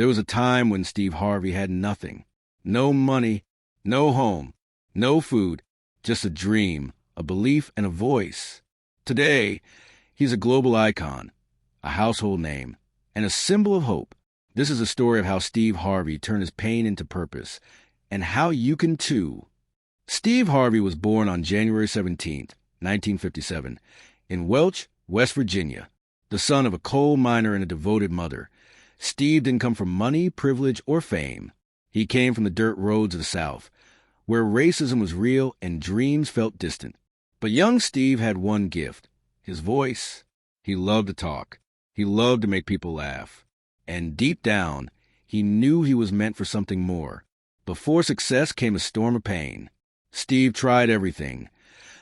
There was a time when Steve Harvey had nothing. No money, no home, no food, just a dream, a belief, and a voice. Today, he's a global icon, a household name, and a symbol of hope. This is a story of how Steve Harvey turned his pain into purpose, and how you can too. Steve Harvey was born on January 17th, 1957, in Welch, West Virginia, the son of a coal miner and a devoted mother. Steve didn't come from money, privilege, or fame. He came from the dirt roads of the South, where racism was real and dreams felt distant. But young Steve had one gift, his voice. He loved to talk. He loved to make people laugh. And deep down, he knew he was meant for something more. Before success came a storm of pain. Steve tried everything.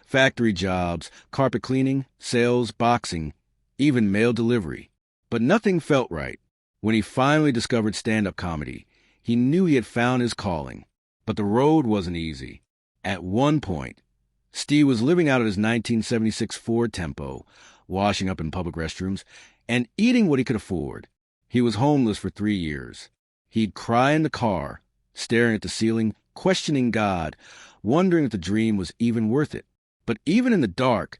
Factory jobs, carpet cleaning, sales, boxing, even mail delivery. But nothing felt right. When he finally discovered stand-up comedy, he knew he had found his calling. But the road wasn't easy. At one point, Steve was living out of his 1976 Ford Tempo, washing up in public restrooms, and eating what he could afford. He was homeless for 3 years. He'd cry in the car, staring at the ceiling, questioning God, wondering if the dream was even worth it. But even in the dark,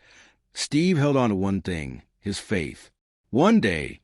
Steve held on to one thing, his faith. One day,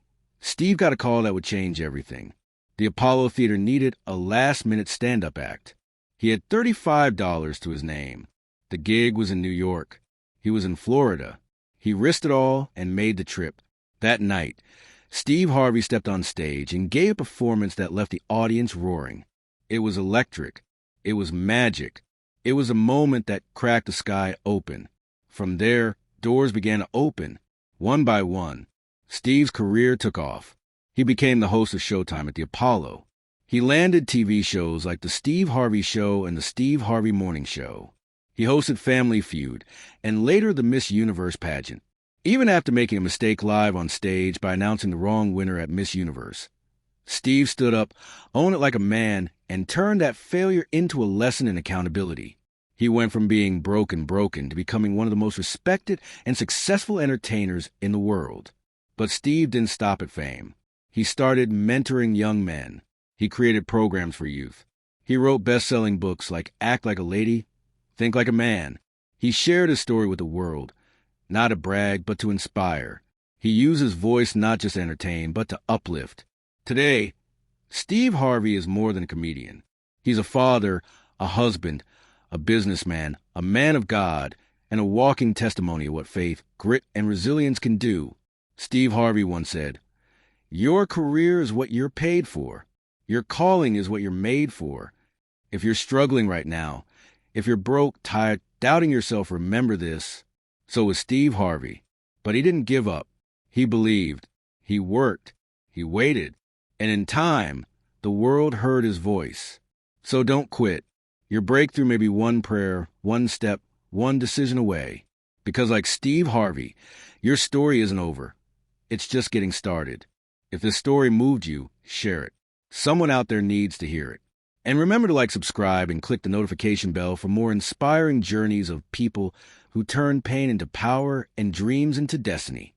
Steve got a call that would change everything. The Apollo Theater needed a last-minute stand-up act. He had $35 to his name. The gig was in New York. He was in Florida. He risked it all and made the trip. That night, Steve Harvey stepped on stage and gave a performance that left the audience roaring. It was electric. It was magic. It was a moment that cracked the sky open. From there, doors began to open, one by one. Steve's career took off. He became the host of Showtime at the Apollo. He landed TV shows like The Steve Harvey Show and The Steve Harvey Morning Show. He hosted Family Feud and later the Miss Universe pageant. Even after making a mistake live on stage by announcing the wrong winner at Miss Universe, Steve stood up, owned it like a man, and turned that failure into a lesson in accountability. He went from being broken to becoming one of the most respected and successful entertainers in the world. But Steve didn't stop at fame. He started mentoring young men. He created programs for youth. He wrote best-selling books like Act Like a Lady, Think Like a Man. He shared his story with the world, not to brag, but to inspire. He used his voice not just to entertain, but to uplift. Today, Steve Harvey is more than a comedian. He's a father, a husband, a businessman, a man of God, and a walking testimony of what faith, grit, and resilience can do. Steve Harvey once said, "Your career is what you're paid for. Your calling is what you're made for. If you're struggling right now, if you're broke, tired, doubting yourself, remember this." So was Steve Harvey. But he didn't give up. He believed. He worked. He waited. And in time, the world heard his voice. So don't quit. Your breakthrough may be one prayer, one step, one decision away. Because like Steve Harvey, your story isn't over. It's just getting started. If this story moved you, share it. Someone out there needs to hear it. And remember to subscribe, and click the notification bell for more inspiring journeys of people who turn pain into power and dreams into destiny.